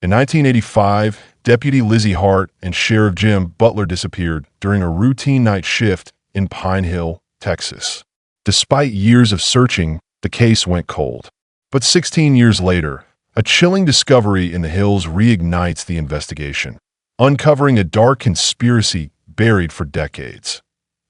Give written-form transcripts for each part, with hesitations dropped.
In 1985, Deputy Lizzy Hart and Sheriff Jim Butler disappeared during a routine night shift in Pine Hill, Texas. Despite years of searching, the case went cold. But 16 years later, a chilling discovery in the hills reignites the investigation, uncovering a dark conspiracy buried for decades,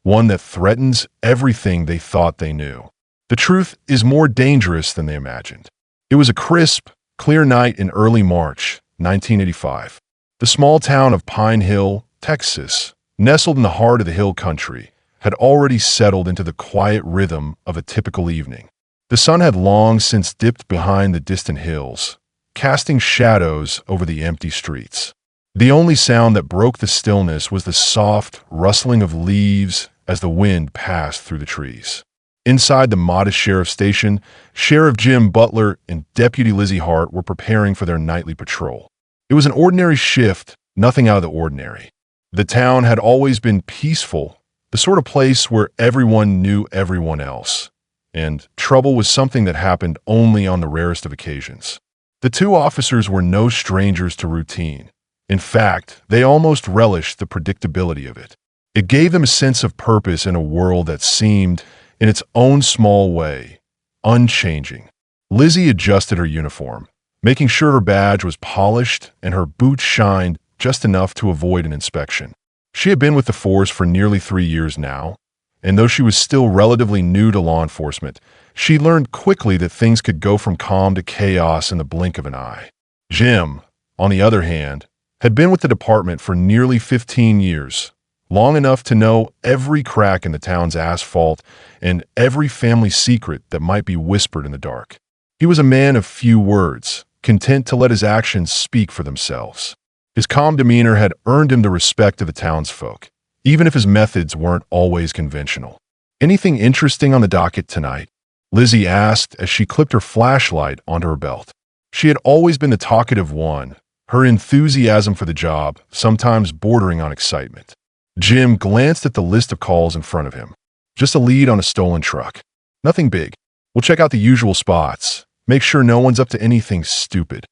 one that threatens everything they thought they knew. The truth is more dangerous than they imagined. It was a crisp, clear night in early March 1985. The small town of Pine Hill, Texas, nestled in the heart of the hill country, had already settled into the quiet rhythm of a typical evening. The sun had long since dipped behind the distant hills, casting shadows over the empty streets. The only sound that broke the stillness was the soft rustling of leaves as the wind passed through the trees. Inside the modest sheriff's station, Sheriff Jim Butler and Deputy Lizzy Hart were preparing for their nightly patrol. It was an ordinary shift, nothing out of the ordinary. The town had always been peaceful, the sort of place where everyone knew everyone else, and trouble was something that happened only on the rarest of occasions. The two officers were no strangers to routine. In fact, they almost relished the predictability of it. It gave them a sense of purpose in a world that seemed, in its own small way, unchanging. Lizzy adjusted her uniform, making sure her badge was polished and her boots shined just enough to avoid an inspection. She had been with the force for nearly 3 years now, and though she was still relatively new to law enforcement, she learned quickly that things could go from calm to chaos in the blink of an eye. Jim, on the other hand, had been with the department for nearly 15 years, long enough to know every crack in the town's asphalt and every family secret that might be whispered in the dark. He was a man of few words, content to let his actions speak for themselves. His calm demeanor had earned him the respect of the townsfolk, even if his methods weren't always conventional. "Anything interesting on the docket tonight?" Lizzy asked as she clipped her flashlight onto her belt. She had always been the talkative one, her enthusiasm for the job sometimes bordering on excitement. Jim glanced at the list of calls in front of him. "Just a lead on a stolen truck. Nothing big. We'll check out the usual spots. Make sure no one's up to anything stupid."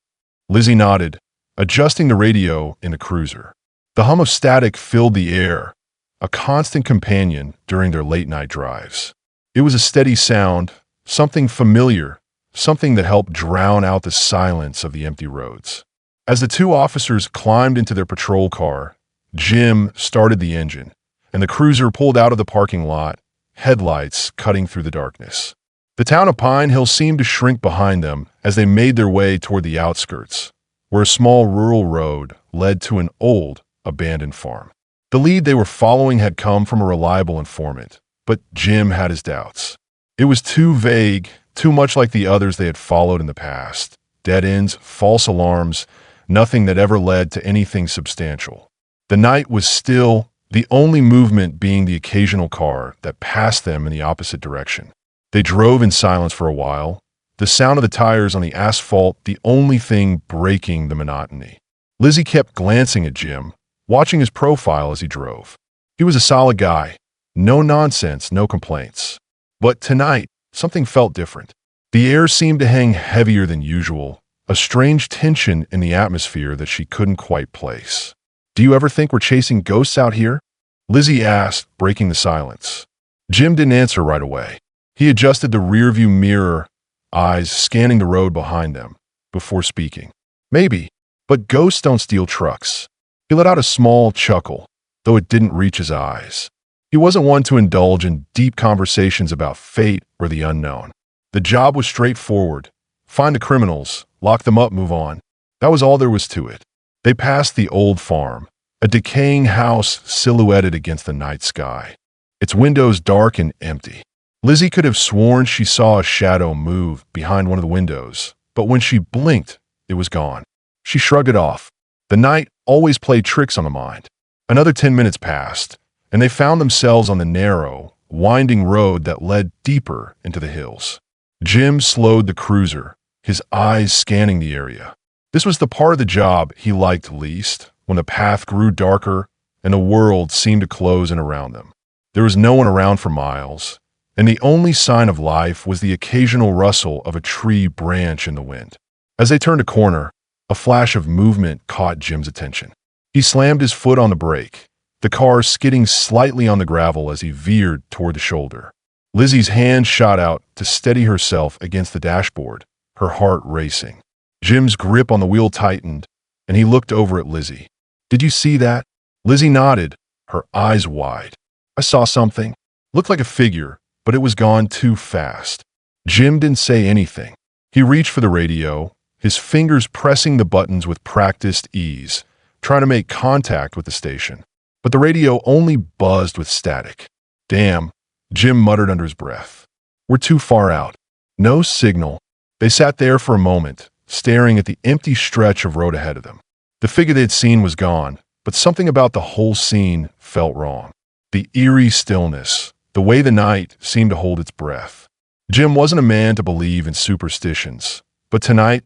Lizzy nodded, adjusting the radio in the cruiser. The hum of static filled the air, a constant companion during their late-night drives. It was a steady sound, something familiar, something that helped drown out the silence of the empty roads. As the two officers climbed into their patrol car, Jim started the engine, and the cruiser pulled out of the parking lot, headlights cutting through the darkness. The town of Pine Hill seemed to shrink behind them as they made their way toward the outskirts, where a small rural road led to an old, abandoned farm. The lead they were following had come from a reliable informant, but Jim had his doubts. It was too vague, too much like the others they had followed in the past. Dead ends, false alarms, nothing that ever led to anything substantial. The night was still, the only movement being the occasional car that passed them in the opposite direction. They drove in silence for a while, the sound of the tires on the asphalt the only thing breaking the monotony. Lizzy kept glancing at Jim, watching his profile as he drove. He was a solid guy. No nonsense, no complaints. But tonight, something felt different. The air seemed to hang heavier than usual, a strange tension in the atmosphere that she couldn't quite place. "Do you ever think we're chasing ghosts out here?" Lizzy asked, breaking the silence. Jim didn't answer right away. He adjusted the rearview mirror, eyes scanning the road behind them, before speaking. "Maybe, but ghosts don't steal trucks." He let out a small chuckle, though it didn't reach his eyes. He wasn't one to indulge in deep conversations about fate or the unknown. The job was straightforward. Find the criminals, lock them up, move on. That was all there was to it. They passed the old farm, a decaying house silhouetted against the night sky, its windows dark and empty. Lizzy could have sworn she saw a shadow move behind one of the windows, but when she blinked, it was gone. She shrugged it off. The night always played tricks on the mind. Another 10 minutes passed, and they found themselves on the narrow, winding road that led deeper into the hills. Jim slowed the cruiser, his eyes scanning the area. This was the part of the job he liked least, when the path grew darker and the world seemed to close in around them. There was no one around for miles, and the only sign of life was the occasional rustle of a tree branch in the wind. As they turned a corner, A flash of movement caught Jim's attention. He slammed his foot on the brake, the car skidding slightly on the gravel as he veered toward the shoulder. Lizzie's hand shot out to steady herself against the dashboard, her heart racing. Jim's grip on the wheel tightened, and he looked over at Lizzie. "Did you see that?" Lizzie nodded, her eyes wide. "I saw something. Looked like a figure, but it was gone too fast." Jim didn't say anything. He reached for the radio, his fingers pressing the buttons with practiced ease, trying to make contact with the station. But the radio only buzzed with static. "Damn," Jim muttered under his breath. "We're too far out. No signal." They sat there for a moment, staring at the empty stretch of road ahead of them. The figure they'd seen was gone, but something about the whole scene felt wrong. The eerie stillness, the way the night seemed to hold its breath. Jim wasn't a man to believe in superstitions, but tonight,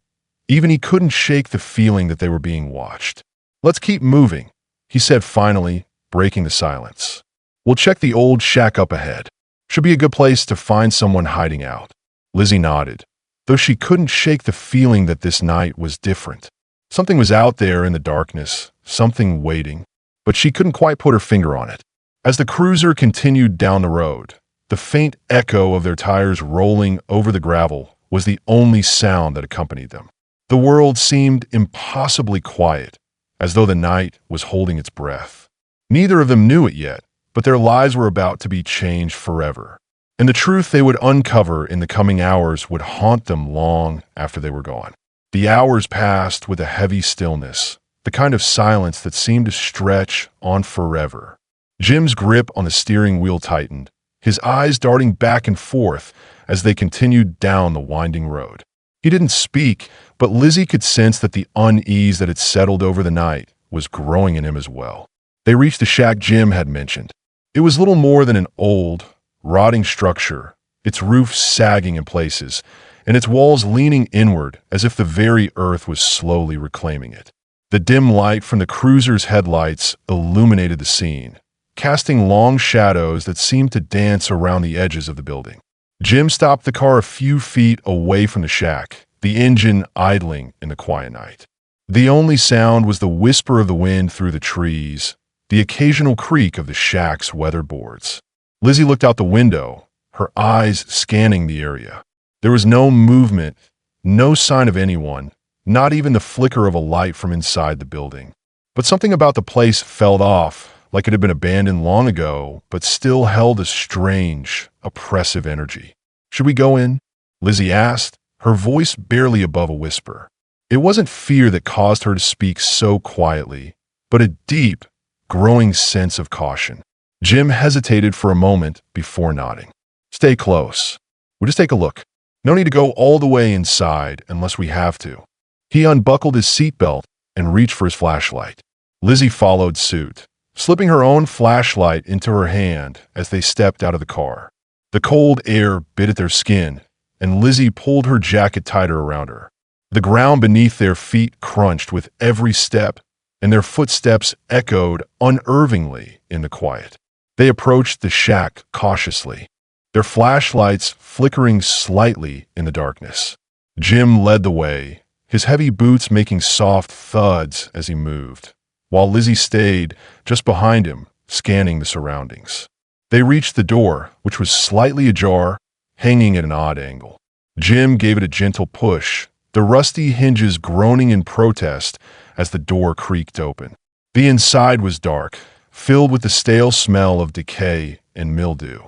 even he couldn't shake the feeling that they were being watched. "Let's keep moving," he said finally, breaking the silence. "We'll check the old shack up ahead. Should be a good place to find someone hiding out." Lizzie nodded, though she couldn't shake the feeling that this night was different. Something was out there in the darkness, something waiting, but she couldn't quite put her finger on it. As the cruiser continued down the road, the faint echo of their tires rolling over the gravel was the only sound that accompanied them. The world seemed impossibly quiet, as though the night was holding its breath. Neither of them knew it yet, but their lives were about to be changed forever, and the truth they would uncover in the coming hours would haunt them long after they were gone. The hours passed with a heavy stillness, the kind of silence that seemed to stretch on forever. Jim's grip on the steering wheel tightened, his eyes darting back and forth as they continued down the winding road. He didn't speak, but Lizzie could sense that the unease that had settled over the night was growing in him as well. They reached the shack Jim had mentioned. It was little more than an old, rotting structure, its roof sagging in places, and its walls leaning inward as if the very earth was slowly reclaiming it. The dim light from the cruiser's headlights illuminated the scene, casting long shadows that seemed to dance around the edges of the building. Jim stopped the car a few feet away from the shack, the engine idling in the quiet night. The only sound was the whisper of the wind through the trees, the occasional creak of the shack's weatherboards. Lizzie looked out the window, her eyes scanning the area. There was no movement, no sign of anyone, not even the flicker of a light from inside the building. But something about the place felt off, like it had been abandoned long ago, but still held a strange, oppressive energy. "Should we go in?" Lizzie asked, her voice barely above a whisper. It wasn't fear that caused her to speak so quietly, but a deep, growing sense of caution. Jim hesitated for a moment before nodding. "Stay close. We'll just take a look. No need to go all the way inside unless we have to." He unbuckled his seatbelt and reached for his flashlight. Lizzie followed suit, slipping her own flashlight into her hand as they stepped out of the car. The cold air bit at their skin, and Lizzie pulled her jacket tighter around her. The ground beneath their feet crunched with every step, and their footsteps echoed unnervingly in the quiet. They approached the shack cautiously, their flashlights flickering slightly in the darkness. Jim led the way, his heavy boots making soft thuds as he moved, while Lizzie stayed just behind him, scanning the surroundings. They reached the door, which was slightly ajar, hanging at an odd angle. Jim gave it a gentle push, the rusty hinges groaning in protest as the door creaked open. The inside was dark, filled with the stale smell of decay and mildew.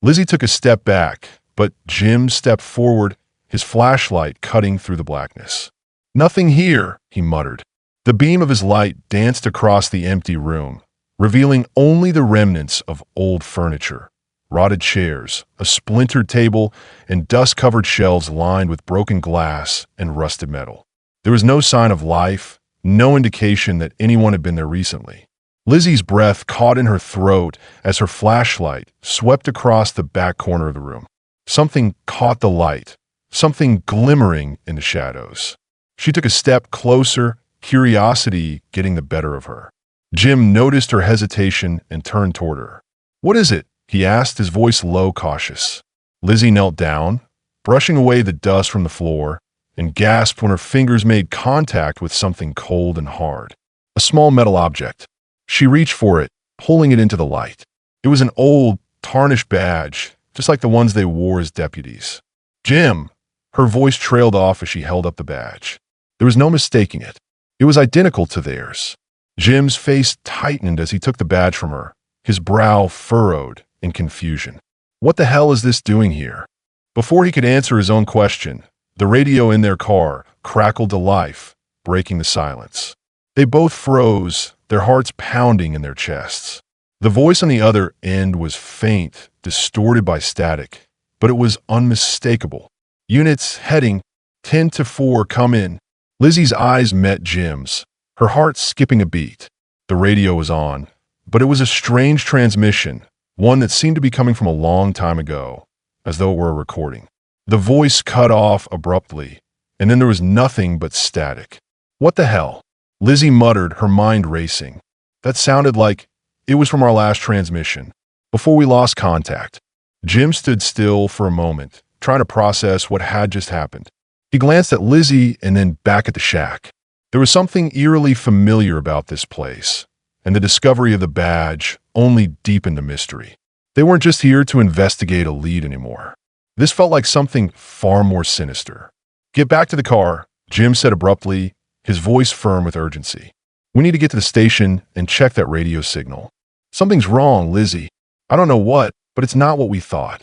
Lizzie took a step back, but Jim stepped forward, his flashlight cutting through the blackness. "Nothing here," he muttered. The beam of his light danced across the empty room, revealing only the remnants of old furniture, rotted chairs, a splintered table, and dust-covered shelves lined with broken glass and rusted metal. There was no sign of life, no indication that anyone had been there recently. Lizzie's breath caught in her throat as her flashlight swept across the back corner of the room. Something caught the light, something glimmering in the shadows. She took a step closer, curiosity getting the better of her. Jim noticed her hesitation and turned toward her. "What is it?" he asked, his voice low, cautious. Lizzie knelt down, brushing away the dust from the floor, and gasped when her fingers made contact with something cold and hard. A small metal object. She reached for it, pulling it into the light. It was an old, tarnished badge, just like the ones they wore as deputies. "Jim!" Her voice trailed off as she held up the badge. There was no mistaking it. It was identical to theirs. Jim's face tightened as he took the badge from her, his brow furrowed in confusion. What the hell is this doing here? Before he could answer his own question, the radio in their car crackled to life, breaking the silence. They both froze, their hearts pounding in their chests. The voice on the other end was faint, distorted by static, but it was unmistakable. "Units heading 10 to 4, come in." Lizzie's eyes met Jim's, her heart skipping a beat. The radio was on, but it was a strange transmission, one that seemed to be coming from a long time ago, as though it were a recording. The voice cut off abruptly, and then there was nothing but static. "What the hell?" Lizzie muttered, her mind racing. "That sounded like it was from our last transmission, before we lost contact." Jim stood still for a moment, trying to process what had just happened. He glanced at Lizzie and then back at the shack. There was something eerily familiar about this place, and the discovery of the badge only deepened the mystery. They weren't just here to investigate a lead anymore. This felt like something far more sinister. "Get back to the car," Jim said abruptly, his voice firm with urgency. "We need to get to the station and check that radio signal." "Something's wrong, Lizzie. I don't know what, but it's not what we thought."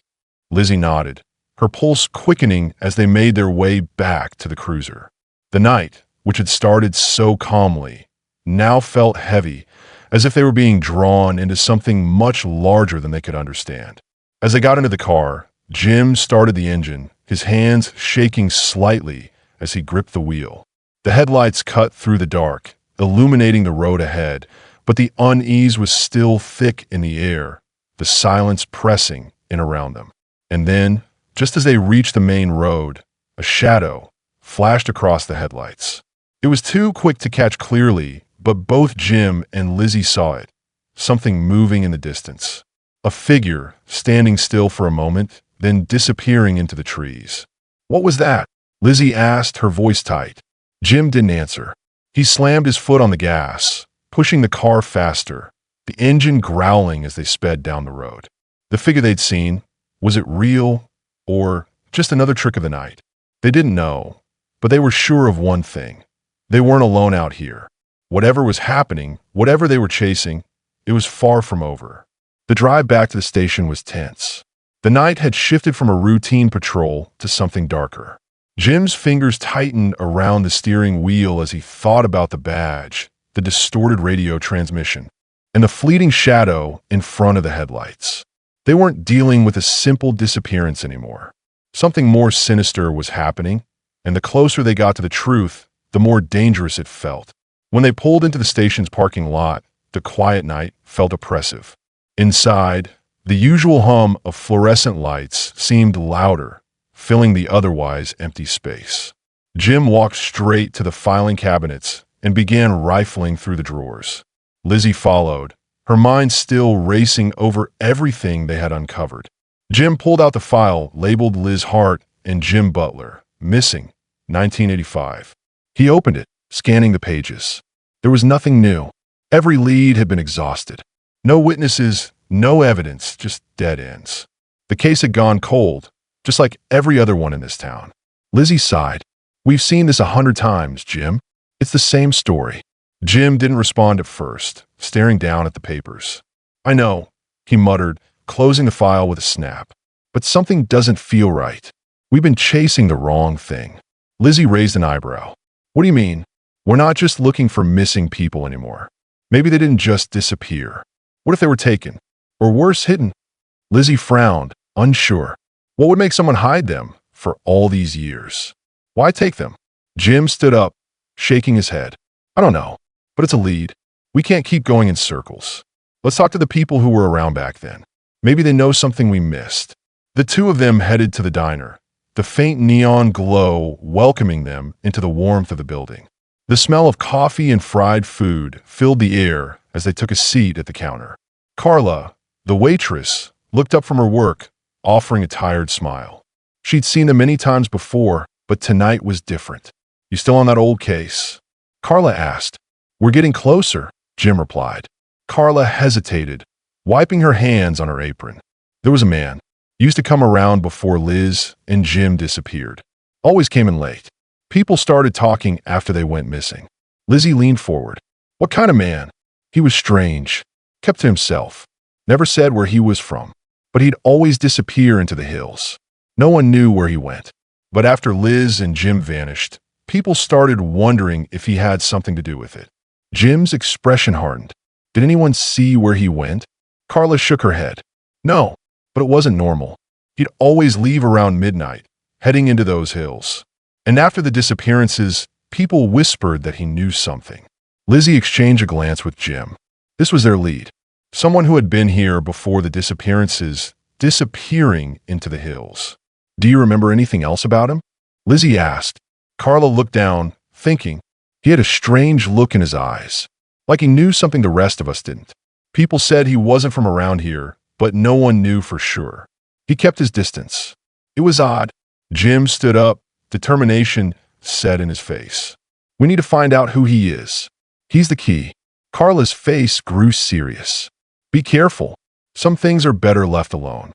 Lizzie nodded, her pulse quickening as they made their way back to the cruiser. The night, which had started so calmly, now felt heavy, as if they were being drawn into something much larger than they could understand. As they got into the car, Jim started the engine, his hands shaking slightly as he gripped the wheel. The headlights cut through the dark, illuminating the road ahead, but the unease was still thick in the air, the silence pressing in around them. And then, just as they reached the main road, a shadow flashed across the headlights. It was too quick to catch clearly, but both Jim and Lizzie saw it, something moving in the distance. A figure standing still for a moment, then disappearing into the trees. "What was that?" Lizzie asked, her voice tight. Jim didn't answer. He slammed his foot on the gas, pushing the car faster, the engine growling as they sped down the road. The figure they'd seen, was it real or just another trick of the night? They didn't know, but they were sure of one thing. They weren't alone out here. Whatever was happening, whatever they were chasing, it was far from over. The drive back to the station was tense. The night had shifted from a routine patrol to something darker. Jim's fingers tightened around the steering wheel as he thought about the badge, the distorted radio transmission, and the fleeting shadow in front of the headlights. They weren't dealing with a simple disappearance anymore. Something more sinister was happening, and the closer they got to the truth, the more dangerous it felt. When they pulled into the station's parking lot, the quiet night felt oppressive. Inside, the usual hum of fluorescent lights seemed louder, filling the otherwise empty space. Jim walked straight to the filing cabinets and began rifling through the drawers. Lizzie followed, her mind still racing over everything they had uncovered. Jim pulled out the file labeled Liz Hart and Jim Butler, missing, 1985. He opened it, scanning the pages. There was nothing new. Every lead had been exhausted. No witnesses, no evidence, just dead ends. The case had gone cold, just like every other one in this town. Lizzie sighed. "We've seen this 100 times, Jim. It's the same story." Jim didn't respond at first, staring down at the papers. "I know," he muttered, closing the file with a snap. "But something doesn't feel right. We've been chasing the wrong thing." Lizzie raised an eyebrow. "What do you mean? We're not just looking for missing people anymore. Maybe they didn't just disappear. What if they were taken? Or worse, hidden?" Lizzie frowned, unsure. What would make someone hide them for all these years? Why take them? Jim stood up, shaking his head. "I don't know, but it's a lead. We can't keep going in circles. Let's talk to the people who were around back then. Maybe they know something we missed." The two of them headed to the diner, the faint neon glow welcoming them into the warmth of the building. The smell of coffee and fried food filled the air as they took a seat at the counter. Carla, the waitress, looked up from her work, offering a tired smile. She'd seen them many times before, But tonight was different. "You still on that old case?" Carla asked. "We're getting closer," Jim replied. Carla hesitated, wiping her hands on her apron. There was a man. He used to come around before Liz and Jim disappeared. Always came in late. People started talking after they went missing. Lizzy leaned forward. "What kind of man?" "He was strange. Kept to himself. Never said where he was from. But he'd always disappear into the hills. No one knew where he went. But after Liz and Jim vanished, people started wondering if he had something to do with it." Jim's expression hardened. "Did anyone see where he went?" Carla shook her head. "No, but it wasn't normal. He'd always leave around midnight, heading into those hills. And after the disappearances, people whispered that he knew something." Lizzy exchanged a glance with Jim. This was their lead. Someone who had been here before the disappearances, disappearing into the hills. "Do you remember anything else about him?" Lizzy asked. Carla looked down, thinking. He had a strange look in his eyes, like he knew something the rest of us didn't. People said he wasn't from around here, but no one knew for sure. He kept his distance. It was odd. Jim stood up, determination set in his face. "We need to find out who he is. He's the key." Carla's face grew serious. "Be careful. Some things are better left alone."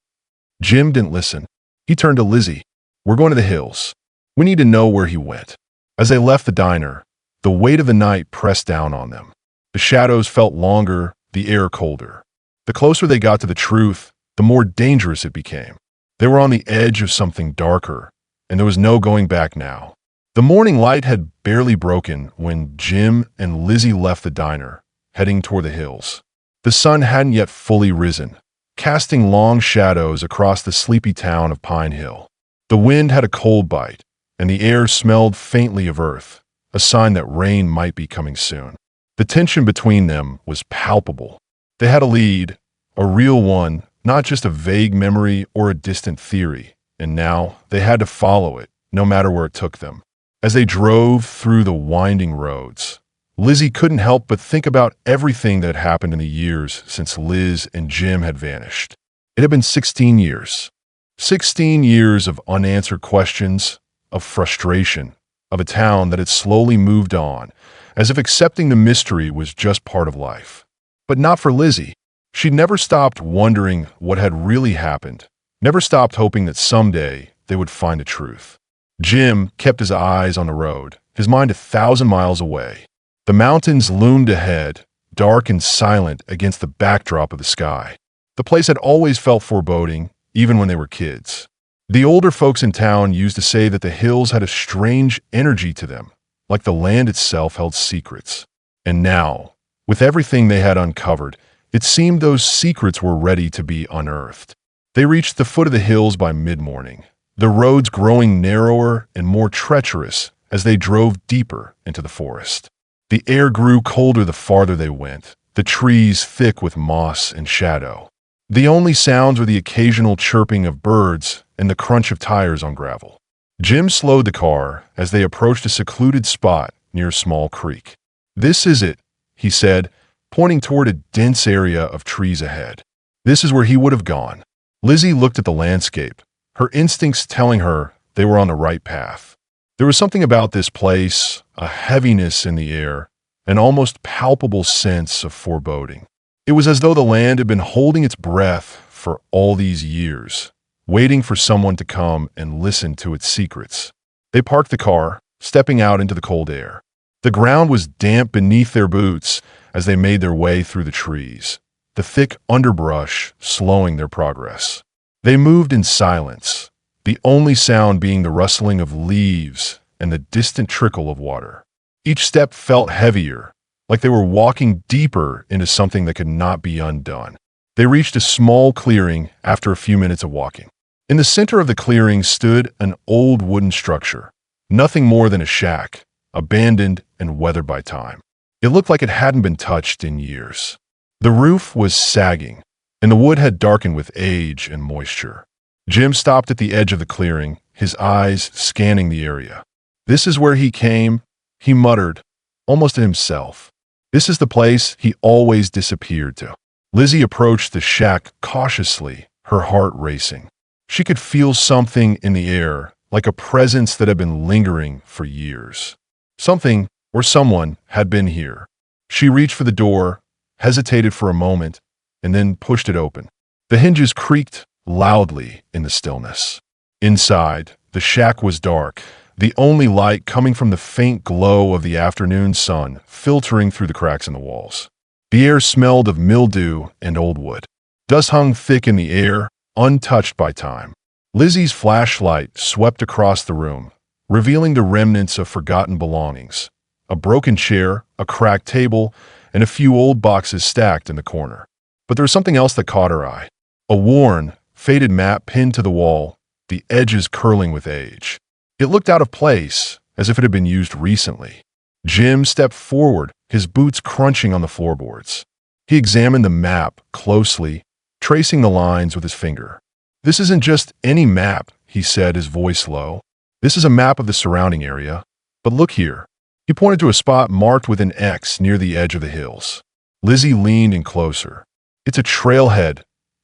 Jim didn't listen. He turned to Lizzy. "We're going to the hills. We need to know where he went." As they left the diner, the weight of the night pressed down on them. The shadows felt longer, the air colder. The closer they got to the truth, the more dangerous it became. They were on the edge of something darker, and there was no going back now. The morning light had barely broken when Jim and Lizzy left the diner, heading toward the hills. The sun hadn't yet fully risen, casting long shadows across the sleepy town of Pine Hill. The wind had a cold bite, and the air smelled faintly of earth, a sign that rain might be coming soon. The tension between them was palpable. They had a lead, a real one, not just a vague memory or a distant theory, and now they had to follow it, no matter where it took them. As they drove through the winding roads, Lizzy couldn't help but think about everything that had happened in the years since Liz and Jim had vanished. It had been 16 years. 16 years of unanswered questions, of frustration, of a town that had slowly moved on, as if accepting the mystery was just part of life. But not for Lizzy. She'd never stopped wondering what had really happened, never stopped hoping that someday they would find the truth. Jim kept his eyes on the road, his mind 1,000 miles away. The mountains loomed ahead, dark and silent against the backdrop of the sky. The place had always felt foreboding, even when they were kids. The older folks in town used to say that the hills had a strange energy to them, like the land itself held secrets. And now, with everything they had uncovered, it seemed those secrets were ready to be unearthed. They reached the foot of the hills by mid-morning, the roads growing narrower and more treacherous as they drove deeper into the forest. The air grew colder the farther they went, the trees thick with moss and shadow. The only sounds were the occasional chirping of birds and the crunch of tires on gravel. Jim slowed the car as they approached a secluded spot near a small creek. "This is it," he said, pointing toward a dense area of trees ahead. This is where he would have gone. Lizzy looked at the landscape, her instincts telling her they were on the right path. There was something about this place, a heaviness in the air, an almost palpable sense of foreboding. It was as though the land had been holding its breath for all these years, waiting for someone to come and listen to its secrets. They parked the car, stepping out into the cold air. The ground was damp beneath their boots as they made their way through the trees, the thick underbrush slowing their progress. They moved in silence, the only sound being the rustling of leaves and the distant trickle of water. Each step felt heavier, like they were walking deeper into something that could not be undone. They reached a small clearing after a few minutes of walking. In the center of the clearing stood an old wooden structure, nothing more than a shack, abandoned and weathered by time. It looked like it hadn't been touched in years. The roof was sagging, and the wood had darkened with age and moisture. Jim stopped at the edge of the clearing, his eyes scanning the area. "This is where he came," he muttered, almost to himself. "This is the place he always disappeared to." Lizzy approached the shack cautiously, her heart racing. She could feel something in the air, like a presence that had been lingering for years. Something or someone had been here. She reached for the door, hesitated for a moment, and then pushed it open. The hinges creaked loudly in the stillness. Inside, the shack was dark, the only light coming from the faint glow of the afternoon sun filtering through the cracks in the walls. The air smelled of mildew and old wood. Dust hung thick in the air, untouched by time. Lizzie's flashlight swept across the room, revealing the remnants of forgotten belongings. A broken chair, a cracked table, and a few old boxes stacked in the corner. But there was something else that caught her eye. A worn, faded map pinned to the wall, the edges curling with age. It looked out of place, as if it had been used recently. Jim stepped forward, his boots crunching on the floorboards. He examined the map closely, tracing the lines with his finger. "This isn't just any map," he said, his voice low. "This is a map of the surrounding area. But look here." He pointed to a spot marked with an X near the edge of the hills. Lizzie leaned in closer. "It's a trailhead,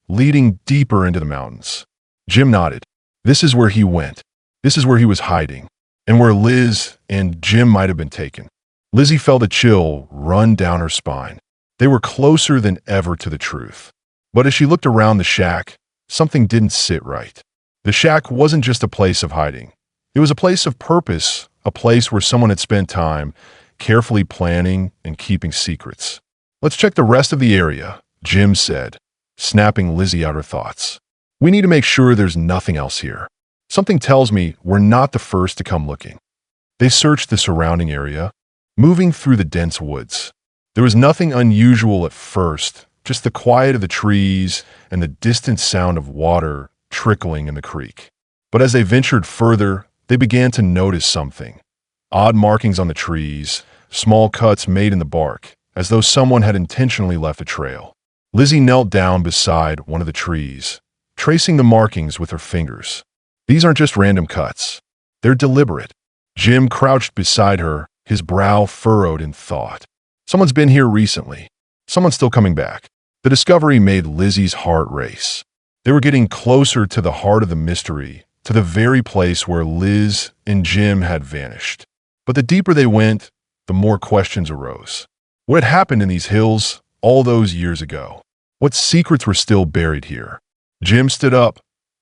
leading deeper into the mountains." Jim nodded. "This is where he went. This is where he was hiding, and where Liz and Jim might have been taken." Lizzie felt a chill run down her spine. They were closer than ever to the truth. But as she looked around the shack, something didn't sit right. The shack wasn't just a place of hiding. It was a place of purpose, a place where someone had spent time carefully planning and keeping secrets. "Let's check the rest of the area," Jim said, snapping Lizzie out her thoughts. "We need to make sure there's nothing else here. Something tells me we're not the first to come looking." They searched the surrounding area, moving through the dense woods. There was nothing unusual at first, just the quiet of the trees and the distant sound of water trickling in the creek. But as they ventured further, they began to notice something. Odd markings on the trees, small cuts made in the bark, as though someone had intentionally left a trail. Lizzie knelt down beside one of the trees, tracing the markings with her fingers. These aren't just random cuts. They're deliberate. Jim crouched beside her, his brow furrowed in thought. Someone's been here recently. Someone's still coming back. The discovery made Lizzie's heart race. They were getting closer to the heart of the mystery, to the very place where Liz and Jim had vanished. But the deeper they went, the more questions arose. What had happened in these hills all those years ago? What secrets were still buried here? Jim stood up,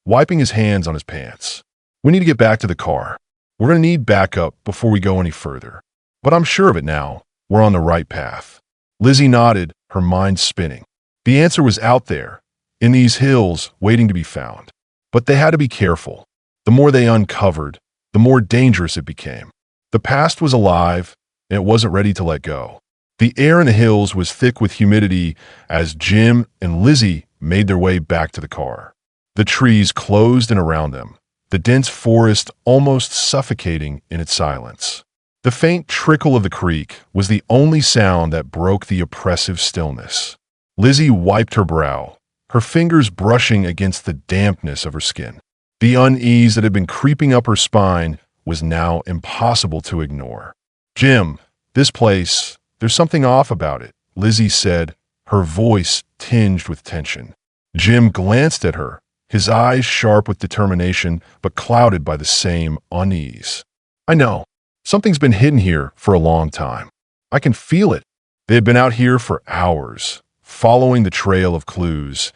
wiping his hands on his pants. "We need to get back to the car. We're going to need backup before we go any further. But I'm sure of it now. We're on the right path." Lizzie nodded, her mind spinning. The answer was out there, in these hills, waiting to be found. But they had to be careful. The more they uncovered, the more dangerous it became. The past was alive, and it wasn't ready to let go. The air in the hills was thick with humidity as Jim and Lizzie made their way back to the car. The trees closed in around them, the dense forest almost suffocating in its silence. The faint trickle of the creek was the only sound that broke the oppressive stillness. Lizzie wiped her brow, her fingers brushing against the dampness of her skin. The unease that had been creeping up her spine was now impossible to ignore. "Jim, this place, there's something off about it," Lizzie said, her voice tinged with tension. Jim glanced at her, his eyes sharp with determination but clouded by the same unease. "I know. Something's been hidden here for a long time. I can feel it." They had been out here for hours, following the trail of clues,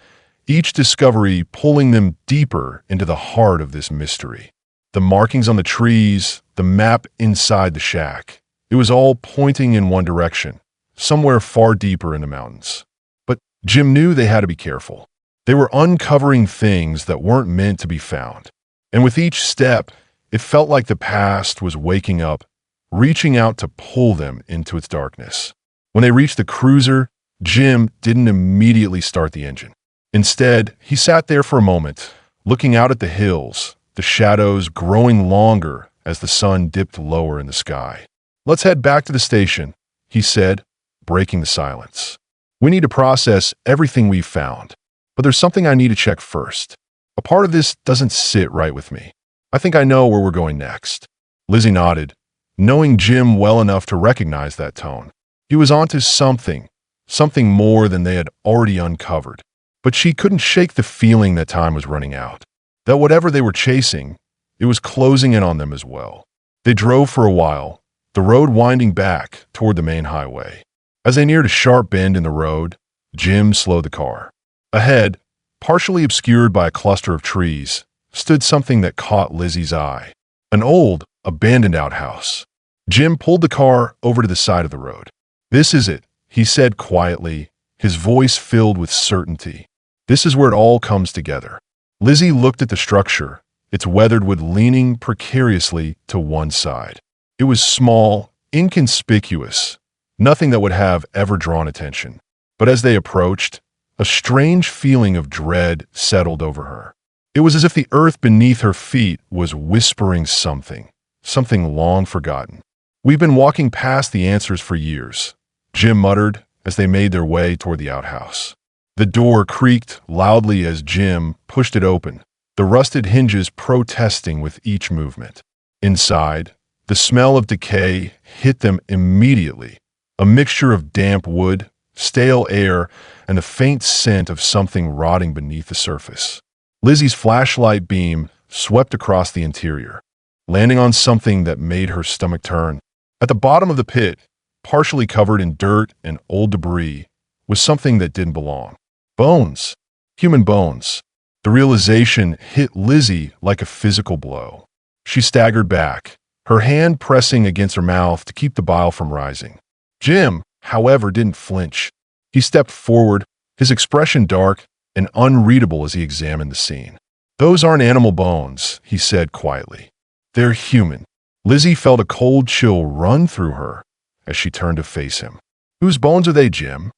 each discovery pulling them deeper into the heart of this mystery. The markings on the trees, the map inside the shack, it was all pointing in one direction, somewhere far deeper in the mountains. But Jim knew they had to be careful. They were uncovering things that weren't meant to be found. And with each step, it felt like the past was waking up, reaching out to pull them into its darkness. When they reached the cruiser, Jim didn't immediately start the engine. Instead, he sat there for a moment, looking out at the hills, the shadows growing longer as the sun dipped lower in the sky. "Let's head back to the station," he said, breaking the silence. "We need to process everything we've found. But there's something I need to check first. A part of this doesn't sit right with me. I think I know where we're going next." Lizzie nodded, knowing Jim well enough to recognize that tone. He was onto something more than they had already uncovered. But she couldn't shake the feeling that time was running out, that whatever they were chasing, It was closing in on them as well. They drove for a while, the road winding back toward the main highway. As they neared a sharp bend in the road, Jim slowed the car. Ahead, partially obscured by a cluster of trees, stood something that caught Lizzie's eye. An old, abandoned outhouse. Jim pulled the car over to the side of the road. "This is it," he said quietly, his voice filled with certainty. "This is where it all comes together." Lizzie looked at the structure, its weathered wood leaning precariously to one side. It was small, inconspicuous, nothing that would have ever drawn attention. But as they approached, a strange feeling of dread settled over her. It was as if the earth beneath her feet was whispering something long forgotten. "We've been walking past the answers for years," Jim muttered as they made their way toward the outhouse. The door creaked loudly as Jim pushed it open, the rusted hinges protesting with each movement. Inside, the smell of decay hit them immediately, a mixture of damp wood, stale air, and the faint scent of something rotting beneath the surface. Lizzie's flashlight beam swept across the interior, landing on something that made her stomach turn. At the bottom of the pit, partially covered in dirt and old debris, was something that didn't belong. Bones. Human bones. The realization hit Lizzie like a physical blow. She staggered back, her hand pressing against her mouth to keep the bile from rising. Jim, however, didn't flinch. He stepped forward, his expression dark and unreadable as he examined the scene. "Those aren't animal bones," he said quietly. "They're human." Lizzie felt a cold chill run through her as she turned to face him. "Whose bones are they, Jim?"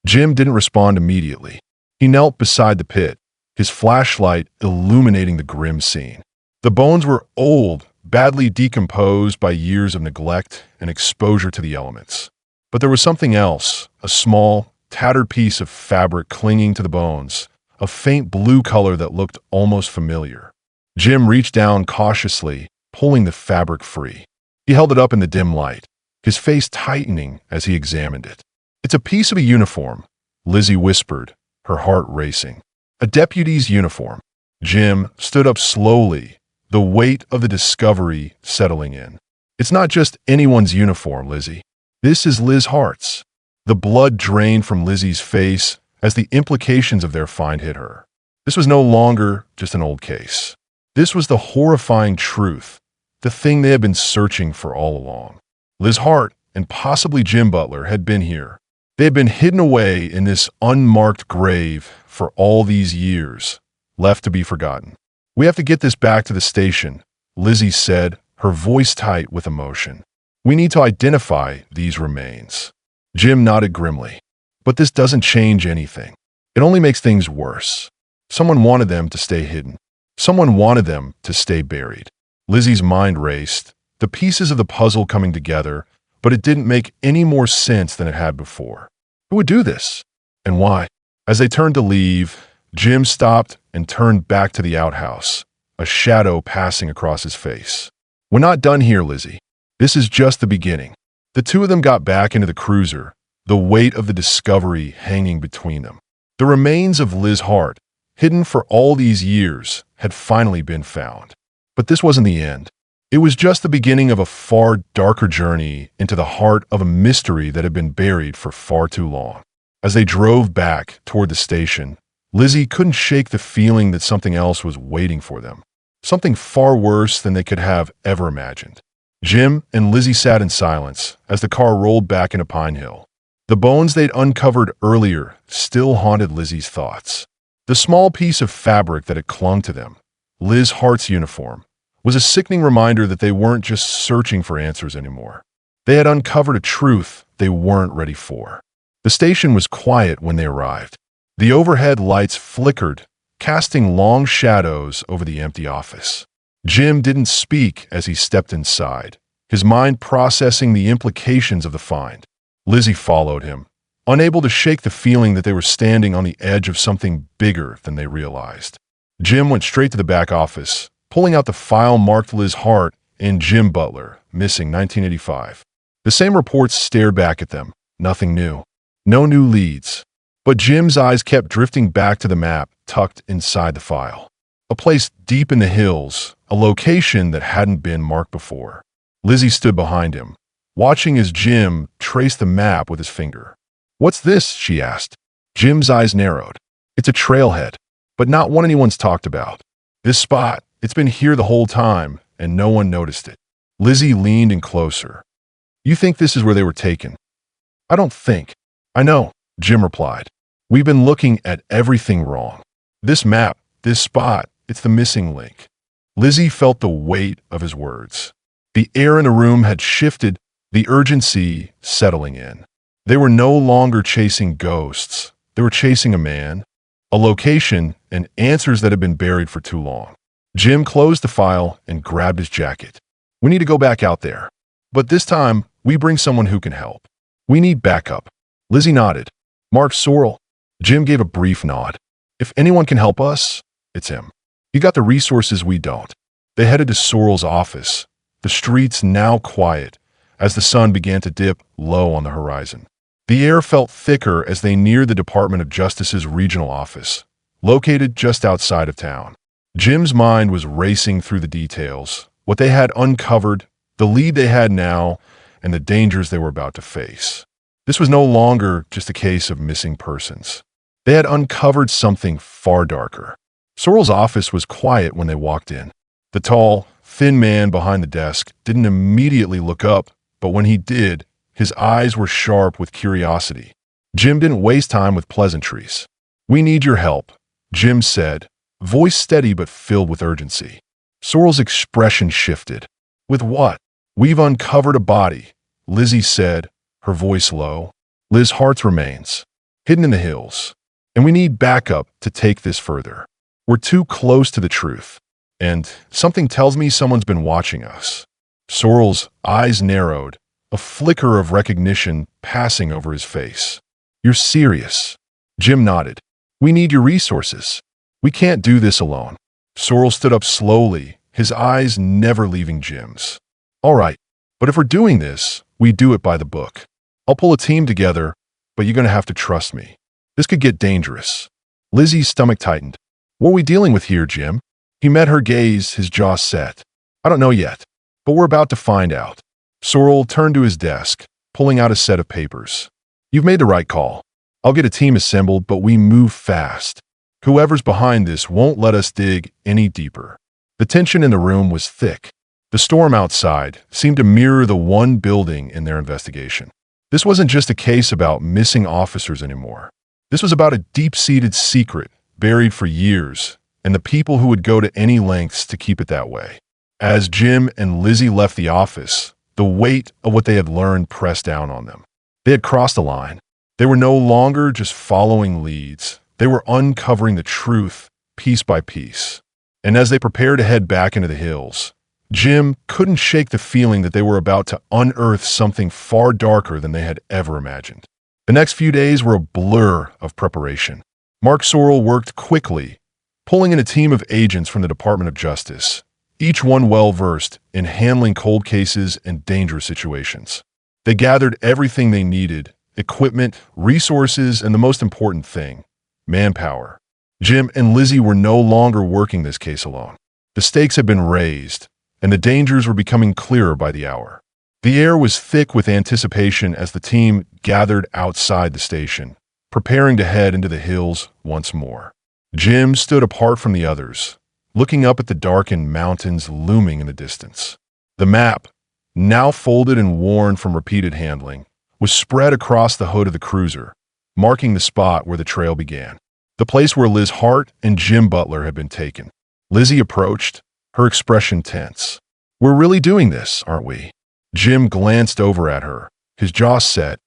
Jim didn't respond immediately. He knelt beside the pit, his flashlight illuminating the grim scene. The bones were old, badly decomposed by years of neglect and exposure to the elements. But there was something else, a small, tattered piece of fabric clinging to the bones, a faint blue color that looked almost familiar. Jim reached down cautiously, pulling the fabric free. He held it up in the dim light, his face tightening as he examined it. "It's a piece of a uniform," Lizzie whispered, her heart racing. "A deputy's uniform." Jim stood up slowly, the weight of the discovery settling in. "It's not just anyone's uniform, Lizzie. This is Liz Hart's." The blood drained from Lizzie's face as the implications of their find hit her. This was no longer just an old case. This was the horrifying truth, the thing they had been searching for all along. Liz Hart and possibly Jim Butler had been here. They had been hidden away in this unmarked grave for all these years, left to be forgotten. "We have to get this back to the station," Lizzie said, her voice tight with emotion. "We need to identify these remains." Jim nodded grimly. "But this doesn't change anything. It only makes things worse. Someone wanted them to stay hidden. Someone wanted them to stay buried." Lizzie's mind raced, the pieces of the puzzle coming together, but it didn't make any more sense than it had before. Who would do this? And why? As they turned to leave, Jim stopped and turned back to the outhouse, a shadow passing across his face. "We're not done here, Lizzie. This is just the beginning." The two of them got back into the cruiser, the weight of the discovery hanging between them. The remains of Liz Hart, hidden for all these years, had finally been found. But this wasn't the end. It was just the beginning of a far darker journey into the heart of a mystery that had been buried for far too long. As they drove back toward the station, Lizzie couldn't shake the feeling that something else was waiting for them, something far worse than they could have ever imagined. Jim and Lizzie sat in silence as the car rolled back into Pine Hill. The bones they'd uncovered earlier still haunted Lizzie's thoughts. The small piece of fabric that had clung to them, Liz Hart's uniform, was a sickening reminder that they weren't just searching for answers anymore. They had uncovered a truth they weren't ready for. The station was quiet when they arrived. The overhead lights flickered, casting long shadows over the empty office. Jim didn't speak as he stepped inside, his mind processing the implications of the find. Lizzie followed him, unable to shake the feeling that they were standing on the edge of something bigger than they realized. Jim went straight to the back office, pulling out the file marked Liz Hart and Jim Butler, missing 1985. The same reports stared back at them, nothing new. No new leads. But Jim's eyes kept drifting back to the map tucked inside the file. A place deep in the hills a location that hadn't been marked before. Lizzy stood behind him, watching as Jim traced the map with his finger. "What's this?" she asked. Jim's eyes narrowed. "It's a trailhead, but not one anyone's talked about. This spot, it's been here the whole time, and no one noticed it." Lizzy leaned in closer. "You think this is where they were taken?" "I don't think. I know," Jim replied. "We've been looking at everything wrong. This map, this spot, it's the missing link." Lizzy felt the weight of his words. The air in the room had shifted, the urgency settling in. They were no longer chasing ghosts. They were chasing a man, a location, and answers that had been buried for too long. Jim closed the file and grabbed his jacket. "We need to go back out there. But this time, we bring someone who can help. We need backup." Lizzy nodded. "Mark Sorrell." Jim gave a brief nod. "If anyone can help us, it's him. He got the resources we don't." They headed to Sorrell's office, the streets now quiet, as the sun began to dip low on the horizon. The air felt thicker as they neared the Department of Justice's regional office, located just outside of town. Jim's mind was racing through the details, what they had uncovered, the lead they had now, and the dangers they were about to face. This was no longer just a case of missing persons. They had uncovered something far darker. Sorrell's office was quiet when they walked in. The tall, thin man behind the desk didn't immediately look up, but when he did, his eyes were sharp with curiosity. Jim didn't waste time with pleasantries. "We need your help," Jim said, voice steady but filled with urgency. Sorrell's expression shifted. "With what?" "We've uncovered a body," Lizzy said, her voice low. "Liz Hart's remains, hidden in the hills. And we need backup to take this further. We're too close to the truth. And something tells me someone's been watching us." Sorrell's eyes narrowed, a flicker of recognition passing over his face. "You're serious?" Jim nodded. "We need your resources. We can't do this alone." Sorrell stood up slowly, his eyes never leaving Jim's. "All right, but if we're doing this, we do it by the book. I'll pull a team together, but you're going to have to trust me. This could get dangerous." Lizzy's stomach tightened. "What are we dealing with here, Jim?" He met her gaze, his jaw set. "I don't know yet, but we're about to find out." Sorrell turned to his desk, pulling out a set of papers. "You've made the right call. I'll get a team assembled, but we move fast. Whoever's behind this won't let us dig any deeper." The tension in the room was thick. The storm outside seemed to mirror the one building in their investigation. This wasn't just a case about missing officers anymore. This was about a deep-seated secret buried for years, and the people who would go to any lengths to keep it that way. As Jim and Lizzy left the office, the weight of what they had learned pressed down on them. They had crossed a line. They were no longer just following leads. They were uncovering the truth piece by piece. And as they prepared to head back into the hills, Jim couldn't shake the feeling that they were about to unearth something far darker than they had ever imagined. The next few days were a blur of preparation. Mark Sorrell worked quickly, pulling in a team of agents from the Department of Justice, each one well-versed in handling cold cases and dangerous situations. They gathered everything they needed: equipment, resources, and the most important thing, manpower. Jim and Lizzy were no longer working this case alone. The stakes had been raised, and the dangers were becoming clearer by the hour. The air was thick with anticipation as the team gathered outside the station, preparing to head into the hills once more. Jim stood apart from the others, looking up at the darkened mountains looming in the distance. The map, now folded and worn from repeated handling, was spread across the hood of the cruiser, marking the spot where the trail began. The place where Liz Hart and Jim Butler had been taken. Lizzy approached, her expression tense. "We're really doing this, aren't we?" Jim glanced over at her, his jaw set,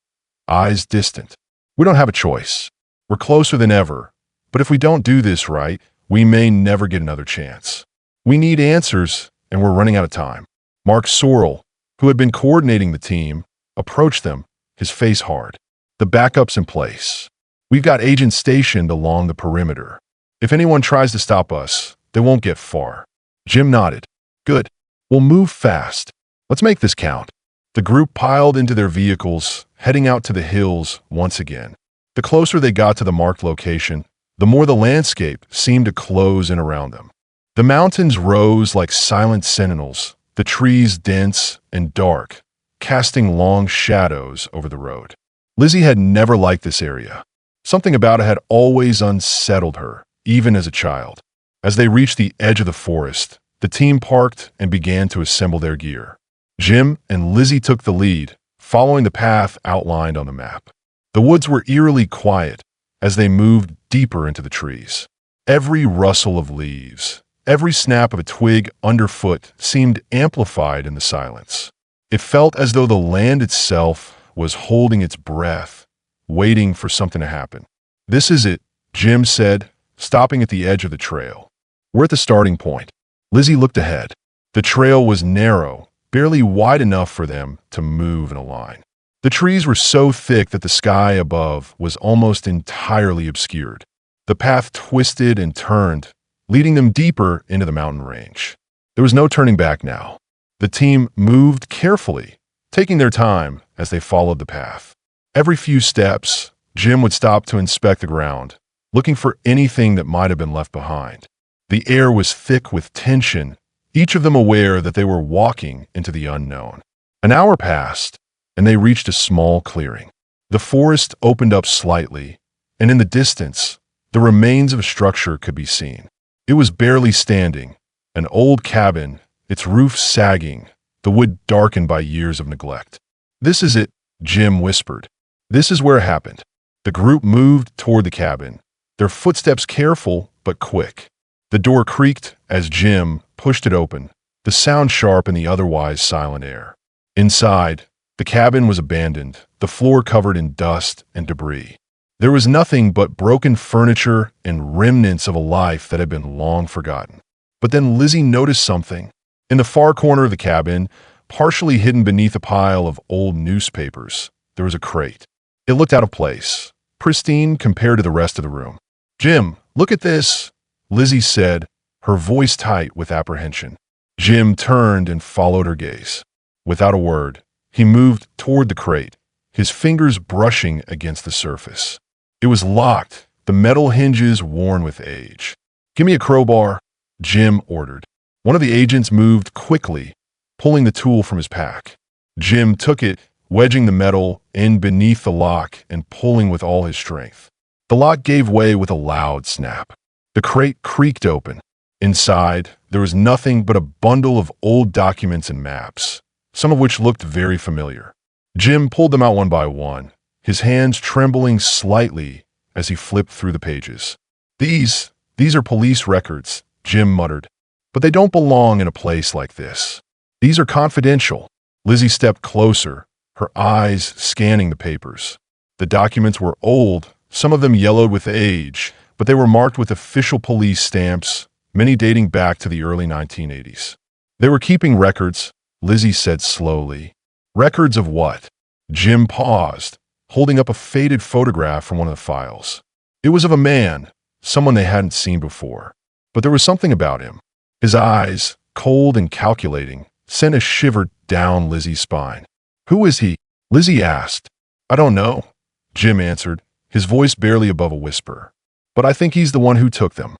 eyes distant. "We don't have a choice. We're closer than ever, but if we don't do this right, we may never get another chance. We need answers, and we're running out of time." Mark Sorrell, who had been coordinating the team, approached them, his face hard. "The backup's in place. We've got agents stationed along the perimeter. If anyone tries to stop us, they won't get far." Jim nodded. "Good. We'll move fast. Let's make this count." The group piled into their vehicles, heading out to the hills once again. The closer they got to the marked location, the more the landscape seemed to close in around them. The mountains rose like silent sentinels, the trees dense and dark, casting long shadows over the road. Lizzy had never liked this area. Something about it had always unsettled her, even as a child. As they reached the edge of the forest, the team parked and began to assemble their gear. Jim and Lizzy took the lead, following the path outlined on the map. The woods were eerily quiet as they moved deeper into the trees. Every rustle of leaves, every snap of a twig underfoot seemed amplified in the silence. It felt as though the land itself was holding its breath, waiting for something to happen. "This is it," Jim said, stopping at the edge of the trail. "We're at the starting point." Lizzy looked ahead. The trail was narrow, barely wide enough for them to move in a line. The trees were so thick that the sky above was almost entirely obscured. The path twisted and turned, leading them deeper into the mountain range. There was no turning back now. The team moved carefully, taking their time as they followed the path. Every few steps, Jim would stop to inspect the ground, looking for anything that might have been left behind. The air was thick with tension, each of them aware that they were walking into the unknown. An hour passed, and they reached a small clearing. The forest opened up slightly, and in the distance, the remains of a structure could be seen. It was barely standing, an old cabin, its roof sagging, the wood darkened by years of neglect. "This is it," Jim whispered. "This is where it happened." The group moved toward the cabin, their footsteps careful but quick. The door creaked as Jim pushed it open, the sound sharp in the otherwise silent air. Inside, the cabin was abandoned, the floor covered in dust and debris. There was nothing but broken furniture and remnants of a life that had been long forgotten. But then Lizzy noticed something. In the far corner of the cabin, partially hidden beneath a pile of old newspapers, there was a crate. It looked out of place, pristine compared to the rest of the room. "Jim, look at this," Lizzy said, her voice tight with apprehension. Jim turned and followed her gaze. Without a word, he moved toward the crate, his fingers brushing against the surface. It was locked, the metal hinges worn with age. "Give me a crowbar," Jim ordered. One of the agents moved quickly, pulling the tool from his pack. Jim took it, wedging the metal in beneath the lock and pulling with all his strength. The lock gave way with a loud snap. The crate creaked open. Inside, there was nothing but a bundle of old documents and maps, some of which looked very familiar. Jim pulled them out one by one, his hands trembling slightly as he flipped through the pages. These are police records," Jim muttered. "But they don't belong in a place like this. These are confidential." Lizzy stepped closer, her eyes scanning the papers. The documents were old, some of them yellowed with age, but they were marked with official police stamps, many dating back to the early 1980s. "They were keeping records," Lizzy said slowly. "Records of what?" Jim paused, holding up a faded photograph from one of the files. It was of a man, someone they hadn't seen before. But there was something about him. His eyes, cold and calculating, sent a shiver down Lizzy's spine. "Who is he?" Lizzy asked. "I don't know," Jim answered, his voice barely above a whisper. "But I think he's the one who took them."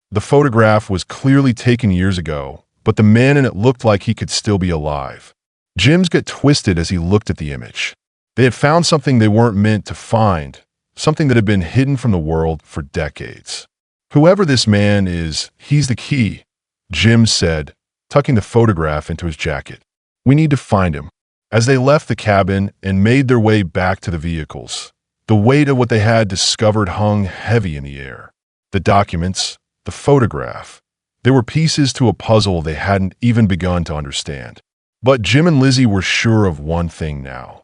The photograph was clearly taken years ago, but the man in it looked like he could still be alive. Jim's gut twisted as he looked at the image. They had found something they weren't meant to find, something that had been hidden from the world for decades. "Whoever this man is, he's the key," Jim said, tucking the photograph into his jacket. "We need to find him." As they left the cabin and made their way back to the vehicles, the weight of what they had discovered hung heavy in the air. The documents, the photograph, they were pieces to a puzzle they hadn't even begun to understand. But Jim and Lizzy were sure of one thing now.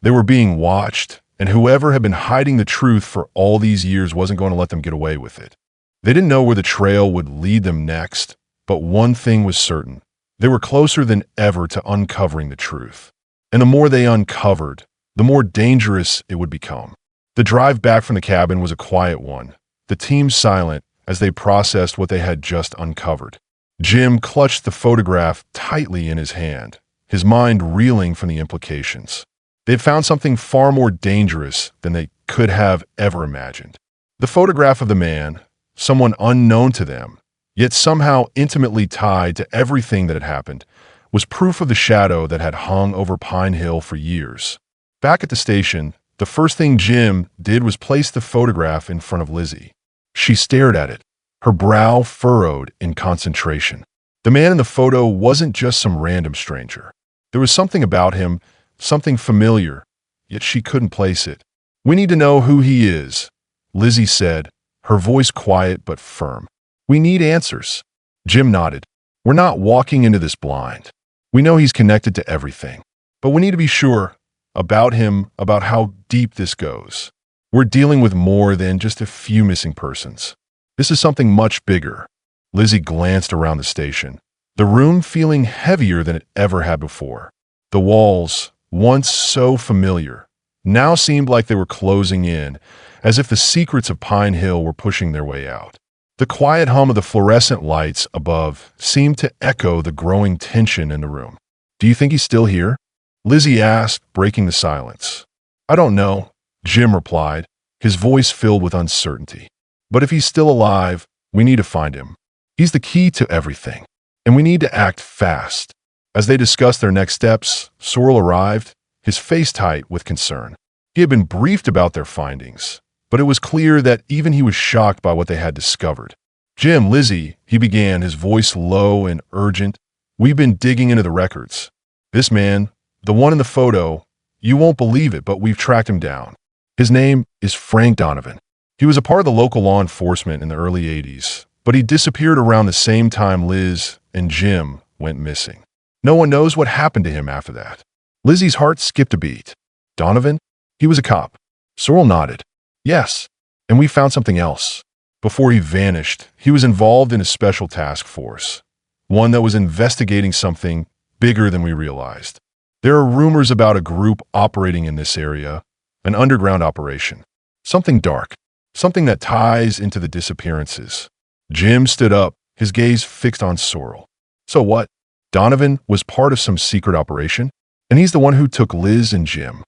They were being watched, and whoever had been hiding the truth for all these years wasn't going to let them get away with it. They didn't know where the trail would lead them next, but one thing was certain. They were closer than ever to uncovering the truth. And the more they uncovered, the more dangerous it would become. The drive back from the cabin was a quiet one, the team silent as they processed what they had just uncovered. Jim clutched the photograph tightly in his hand, his mind reeling from the implications. They had found something far more dangerous than they could have ever imagined. The photograph of the man, someone unknown to them, yet somehow intimately tied to everything that had happened, was proof of the shadow that had hung over Pine Hill for years. Back at the station, the first thing Jim did was place the photograph in front of Lizzy. She stared at it, her brow furrowed in concentration. The man in the photo wasn't just some random stranger. There was something about him, something familiar, yet she couldn't place it. "We need to know who he is," Lizzy said, her voice quiet but firm. "We need answers." Jim nodded. "We're not walking into this blind. We know he's connected to everything, but we need to be sure about him, about how deep this goes. We're dealing with more than just a few missing persons. This is something much bigger." Lizzy glanced around the station, the room feeling heavier than it ever had before. The walls, once so familiar, now seemed like they were closing in, as if the secrets of Pine Hill were pushing their way out. The quiet hum of the fluorescent lights above seemed to echo the growing tension in the room. "Do you think he's still here?" Lizzy asked, breaking the silence. "I don't know," Jim replied, his voice filled with uncertainty. "But if he's still alive, we need to find him. He's the key to everything, and we need to act fast." As they discussed their next steps, Sorrel arrived, his face tight with concern. He had been briefed about their findings, but it was clear that even he was shocked by what they had discovered. "Jim, Lizzy," he began, his voice low and urgent, "we've been digging into the records. This man, the one in the photo, you won't believe it, but we've tracked him down. His name is Frank Donovan. He was a part of the local law enforcement in the early 80s, but he disappeared around the same time Liz and Jim went missing. No one knows what happened to him after that." Lizzy's heart skipped a beat. "Donovan? He was a cop." Sorrel nodded. "Yes, and we found something else. Before he vanished, he was involved in a special task force, one that was investigating something bigger than we realized. There are rumors about a group operating in this area, an underground operation. Something dark, something that ties into the disappearances." Jim stood up, his gaze fixed on Sorrel. "So what? Donovan was part of some secret operation, and he's the one who took Liz and Jim."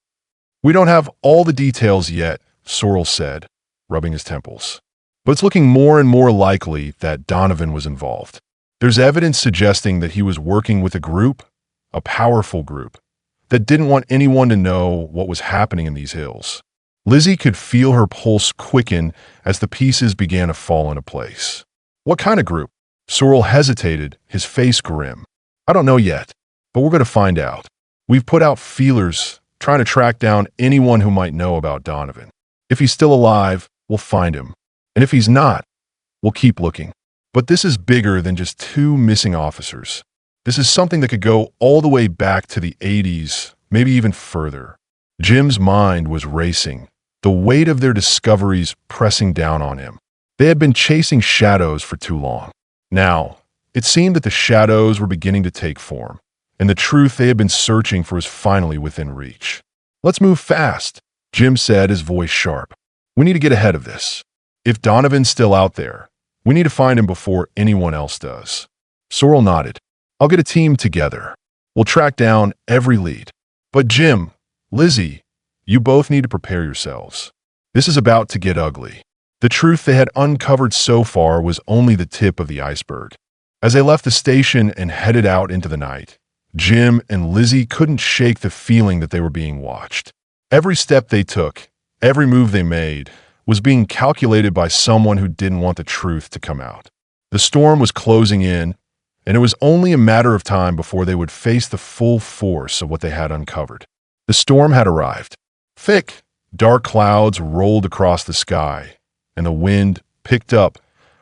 "We don't have all the details yet," Sorrel said, rubbing his temples. "But it's looking more and more likely that Donovan was involved. There's evidence suggesting that he was working with a group, a powerful group, that didn't want anyone to know what was happening in these hills." Lizzy could feel her pulse quicken as the pieces began to fall into place. "What kind of group?" Sorrel hesitated, his face grim. "I don't know yet, but we're going to find out. We've put out feelers, trying to track down anyone who might know about Donovan. If he's still alive, we'll find him. And if he's not, we'll keep looking. But this is bigger than just two missing officers. This is something that could go all the way back to the 80s, maybe even further." Jim's mind was racing, the weight of their discoveries pressing down on him. They had been chasing shadows for too long. Now, it seemed that the shadows were beginning to take form, and the truth they had been searching for was finally within reach. "Let's move fast," Jim said, his voice sharp. "We need to get ahead of this. If Donovan's still out there, we need to find him before anyone else does." Sorrel nodded. "I'll get a team together. We'll track down every lead. But Jim, Lizzy, you both need to prepare yourselves. This is about to get ugly." The truth they had uncovered so far was only the tip of the iceberg. As they left the station and headed out into the night, Jim and Lizzy couldn't shake the feeling that they were being watched. Every step they took, every move they made, was being calculated by someone who didn't want the truth to come out. The storm was closing in, and it was only a matter of time before they would face the full force of what they had uncovered. The storm had arrived. Thick, dark clouds rolled across the sky, and the wind picked up,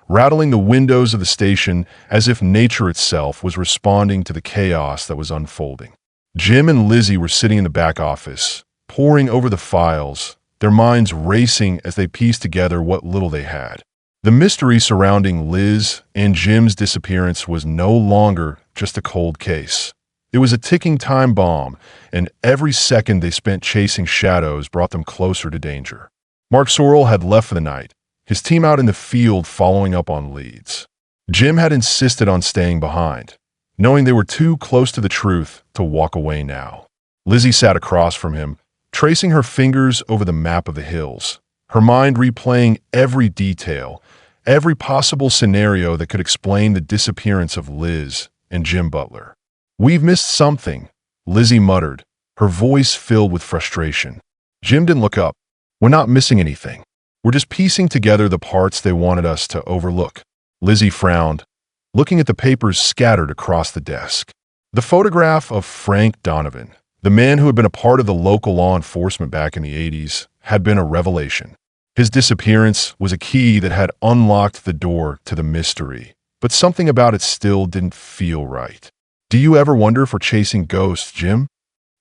rattling the windows of the station as if nature itself was responding to the chaos that was unfolding. Jim and Lizzy were sitting in the back office, poring over the files, their minds racing as they pieced together what little they had. The mystery surrounding Liz and Jim's disappearance was no longer just a cold case. It was a ticking time bomb, and every second they spent chasing shadows brought them closer to danger. Mark Sorrel had left for the night, his team out in the field following up on leads. Jim had insisted on staying behind, knowing they were too close to the truth to walk away now. Lizzy sat across from him, tracing her fingers over the map of the hills, her mind replaying every detail, every possible scenario that could explain the disappearance of Liz and Jim Butler. "We've missed something," Lizzy muttered, her voice filled with frustration. Jim didn't look up. "We're not missing anything. We're just piecing together the parts they wanted us to overlook." Lizzy frowned, looking at the papers scattered across the desk. The photograph of Frank Donovan, the man who had been a part of the local law enforcement back in the 80s, had been a revelation. His disappearance was a key that had unlocked the door to the mystery, but something about it still didn't feel right. "Do you ever wonder if we're chasing ghosts, Jim?"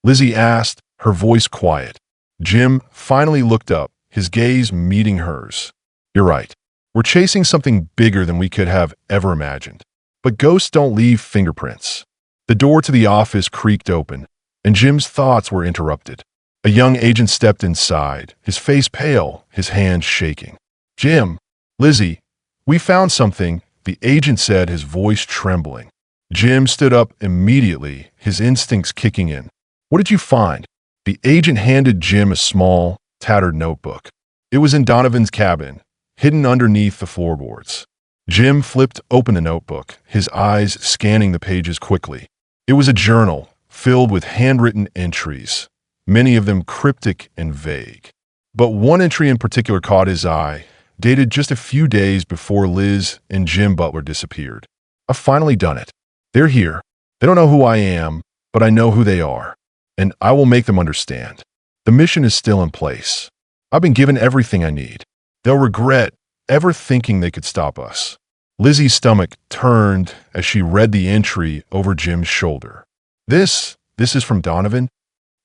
Lizzy asked, her voice quiet. Jim finally looked up, his gaze meeting hers. "You're right. We're chasing something bigger than we could have ever imagined. But ghosts don't leave fingerprints." The door to the office creaked open, and Jim's thoughts were interrupted. A young agent stepped inside, his face pale, his hands shaking. "Jim, Lizzy, we found something," the agent said, his voice trembling. Jim stood up immediately, his instincts kicking in. "What did you find?" The agent handed Jim a small, tattered notebook. It was in Donovan's cabin, hidden underneath the floorboards. Jim flipped open the notebook, his eyes scanning the pages quickly. It was a journal filled with handwritten entries, many of them cryptic and vague. But one entry in particular caught his eye, dated just a few days before Liz and Jim Butler disappeared. "I've finally done it. They're here. They don't know who I am, but I know who they are, and I will make them understand. The mission is still in place. I've been given everything I need. They'll regret ever thinking they could stop us." Lizzy's stomach turned as she read the entry over Jim's shoulder. This is from Donovan?"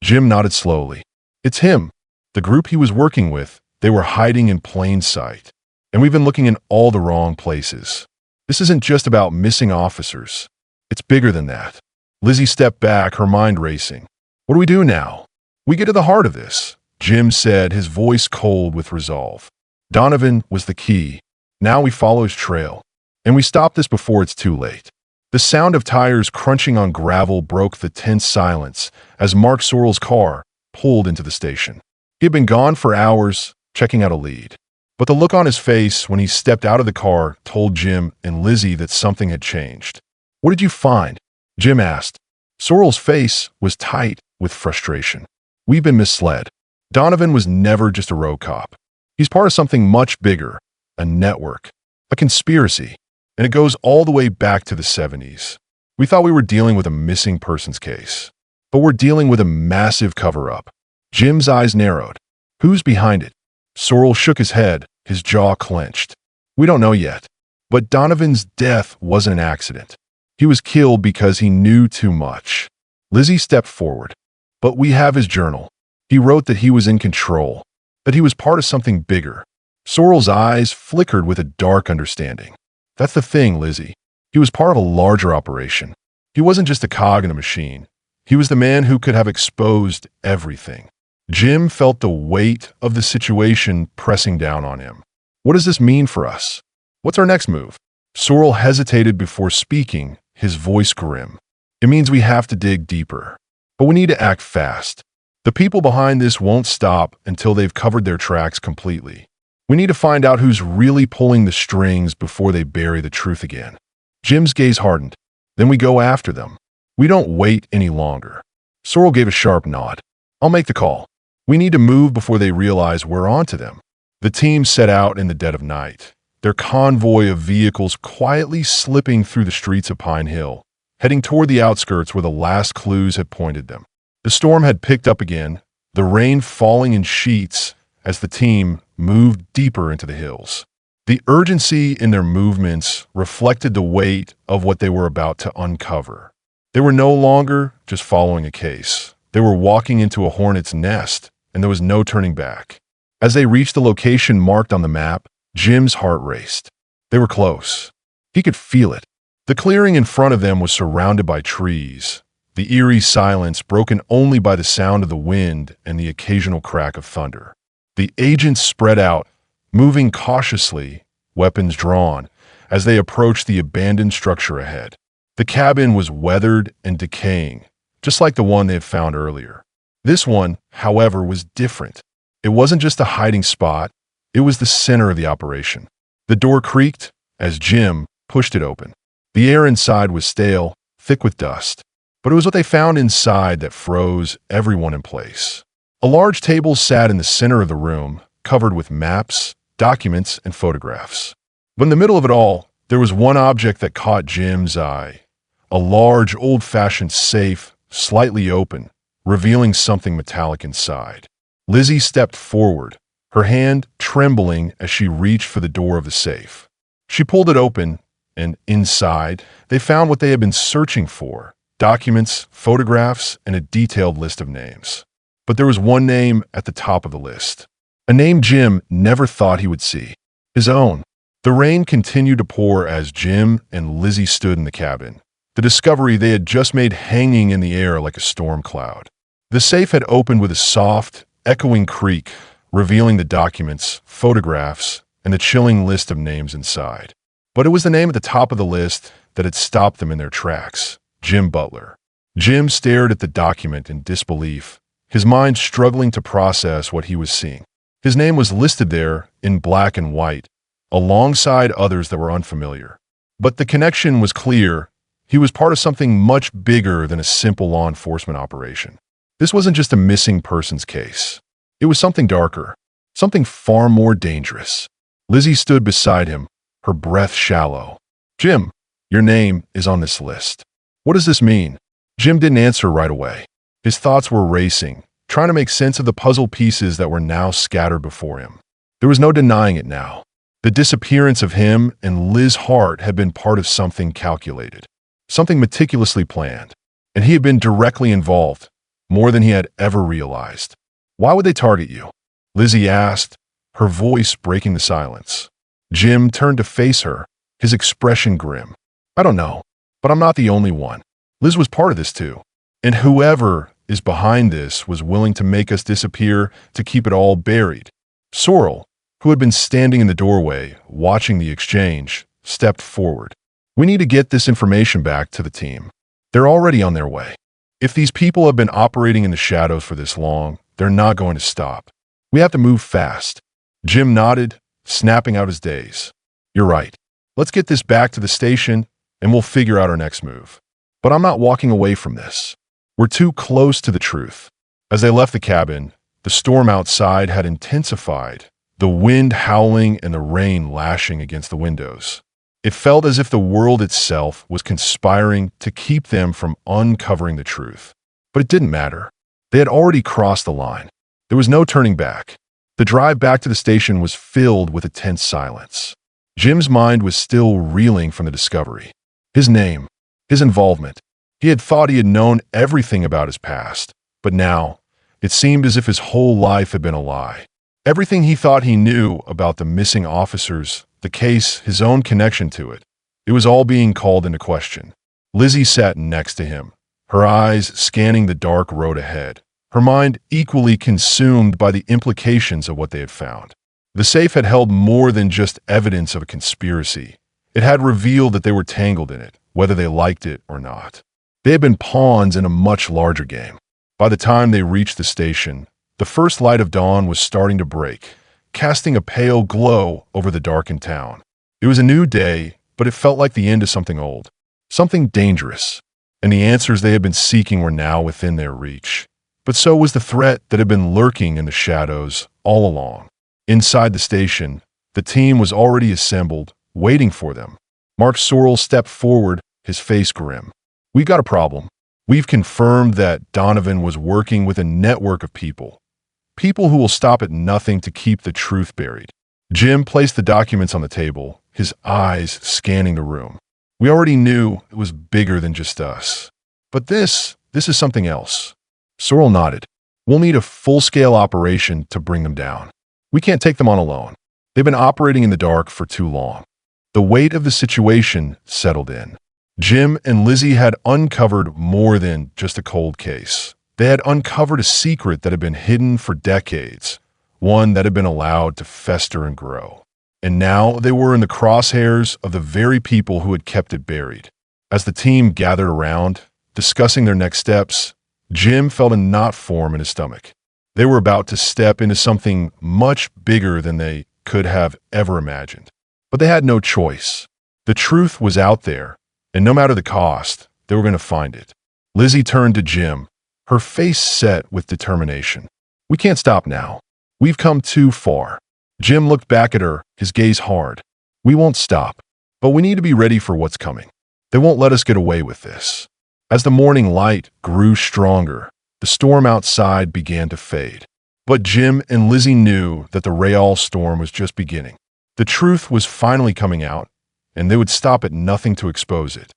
Jim nodded slowly. "It's him. The group he was working with, they were hiding in plain sight. And we've been looking in all the wrong places. This isn't just about missing officers. It's bigger than that." Lizzy stepped back, her mind racing. "What do we do now?" "We get to the heart of this," Jim said, his voice cold with resolve. "Donovan was the key. Now we follow his trail. And we stop this before it's too late." The sound of tires crunching on gravel broke the tense silence as Mark Sorrell's car pulled into the station. He had been gone for hours, checking out a lead. But the look on his face when he stepped out of the car told Jim and Lizzy that something had changed. "What did you find?" Jim asked. Sorrell's face was tight with frustration. "We've been misled. Donovan was never just a road cop. He's part of something much bigger, a network, a conspiracy. And it goes all the way back to the 70s. We thought we were dealing with a missing persons case, but we're dealing with a massive cover-up." Jim's eyes narrowed. "Who's behind it?" Sorrell shook his head, his jaw clenched. "We don't know yet. But Donovan's death wasn't an accident. He was killed because he knew too much." Lizzy stepped forward. "But we have his journal. He wrote that he was in control, that he was part of something bigger." Sorrell's eyes flickered with a dark understanding. "That's the thing, Lizzy. He was part of a larger operation. He wasn't just a cog in a machine. He was the man who could have exposed everything." Jim felt the weight of the situation pressing down on him. "What does this mean for us? What's our next move?" Sorrell hesitated before speaking, his voice grim. "It means we have to dig deeper. But we need to act fast. The people behind this won't stop until they've covered their tracks completely. We need to find out who's really pulling the strings before they bury the truth again." Jim's gaze hardened. "Then we go after them. We don't wait any longer." Sorrell gave a sharp nod. "I'll make the call. We need to move before they realize we're onto them." The team set out in the dead of night, their convoy of vehicles quietly slipping through the streets of Pine Hill, heading toward the outskirts where the last clues had pointed them. The storm had picked up again, the rain falling in sheets as the team moved deeper into the hills. The urgency in their movements reflected the weight of what they were about to uncover. They were no longer just following a case. They were walking into a hornet's nest, and there was no turning back. As they reached the location marked on the map, Jim's heart raced. They were close. He could feel it. The clearing in front of them was surrounded by trees, the eerie silence broken only by the sound of the wind and the occasional crack of thunder. The agents spread out, moving cautiously, weapons drawn, as they approached the abandoned structure ahead. The cabin was weathered and decaying, just like the one they had found earlier. This one, however, was different. It wasn't just a hiding spot, it was the center of the operation. The door creaked as Jim pushed it open. The air inside was stale, thick with dust. But it was what they found inside that froze everyone in place. A large table sat in the center of the room, covered with maps, documents, and photographs. But in the middle of it all, there was one object that caught Jim's eye. A large, old-fashioned safe, slightly open, revealing something metallic inside. Lizzy stepped forward, her hand trembling as she reached for the door of the safe. She pulled it open, and inside, they found what they had been searching for: documents, photographs, and a detailed list of names. But there was one name at the top of the list. A name Jim never thought he would see. His own. The rain continued to pour as Jim and Lizzy stood in the cabin, the discovery they had just made hanging in the air like a storm cloud. The safe had opened with a soft, echoing creak, revealing the documents, photographs, and the chilling list of names inside. But it was the name at the top of the list that had stopped them in their tracks: Jim Butler. Jim stared at the document in disbelief, his mind struggling to process what he was seeing. His name was listed there in black and white, alongside others that were unfamiliar. But the connection was clear. He was part of something much bigger than a simple law enforcement operation. This wasn't just a missing persons case. It was something darker, something far more dangerous. Lizzy stood beside him, her breath shallow. "Jim, your name is on this list. What does this mean?" Jim didn't answer right away. His thoughts were racing, trying to make sense of the puzzle pieces that were now scattered before him. There was no denying it now. The disappearance of him and Liz Hart had been part of something calculated, something meticulously planned, and he had been directly involved, more than he had ever realized. "Why would they target you?" Lizzy asked, her voice breaking the silence. Jim turned to face her, his expression grim. "I don't know, but I'm not the only one. Liz was part of this too. And whoever is behind this was willing to make us disappear to keep it all buried." Sorrel, who had been standing in the doorway, watching the exchange, stepped forward. "We need to get this information back to the team. They're already on their way. If these people have been operating in the shadows for this long, they're not going to stop. We have to move fast." Jim nodded, snapping out his days. "You're right. Let's get this back to the station, and we'll figure out our next move. But I'm not walking away from this. We're too close to the truth." As they left the cabin, the storm outside had intensified, the wind howling and the rain lashing against the windows. It felt as if the world itself was conspiring to keep them from uncovering the truth. But it didn't matter. They had already crossed the line. There was no turning back. The drive back to the station was filled with a tense silence. Jim's mind was still reeling from the discovery. His name, his involvement. He had thought he had known everything about his past, but now it seemed as if his whole life had been a lie. Everything he thought he knew about the missing officers, the case, his own connection to it, it was all being called into question. Lizzy sat next to him, her eyes scanning the dark road ahead, her mind equally consumed by the implications of what they had found. The safe had held more than just evidence of a conspiracy. It had revealed that they were tangled in it, whether they liked it or not. They had been pawns in a much larger game. By the time they reached the station, the first light of dawn was starting to break, casting a pale glow over the darkened town. It was a new day, but it felt like the end of something old, something dangerous, and the answers they had been seeking were now within their reach. But so was the threat that had been lurking in the shadows all along. Inside the station, the team was already assembled, waiting for them. Mark Sorrell stepped forward, his face grim. "We've got a problem. We've confirmed that Donovan was working with a network of people who will stop at nothing to keep the truth buried." Jim placed the documents on the table, his eyes scanning the room. "We already knew it was bigger than just us. But this is something else." Sorrell nodded. "We'll need a full-scale operation to bring them down. We can't take them on alone. They've been operating in the dark for too long." The weight of the situation settled in. Jim and Lizzy had uncovered more than just a cold case. They had uncovered a secret that had been hidden for decades, one that had been allowed to fester and grow. And now they were in the crosshairs of the very people who had kept it buried. As the team gathered around, discussing their next steps, Jim felt a knot form in his stomach. They were about to step into something much bigger than they could have ever imagined. But they had no choice. The truth was out there, and no matter the cost, they were going to find it. Lizzy turned to Jim, her face set with determination. We can't stop now. We've come too far. Jim looked back at her, his gaze hard. We won't stop, but we need to be ready for what's coming. They won't let us get away with this. As the morning light grew stronger, the storm outside began to fade. But Jim and Lizzy knew that the Rayall storm was just beginning. The truth was finally coming out, and they would stop at nothing to expose it.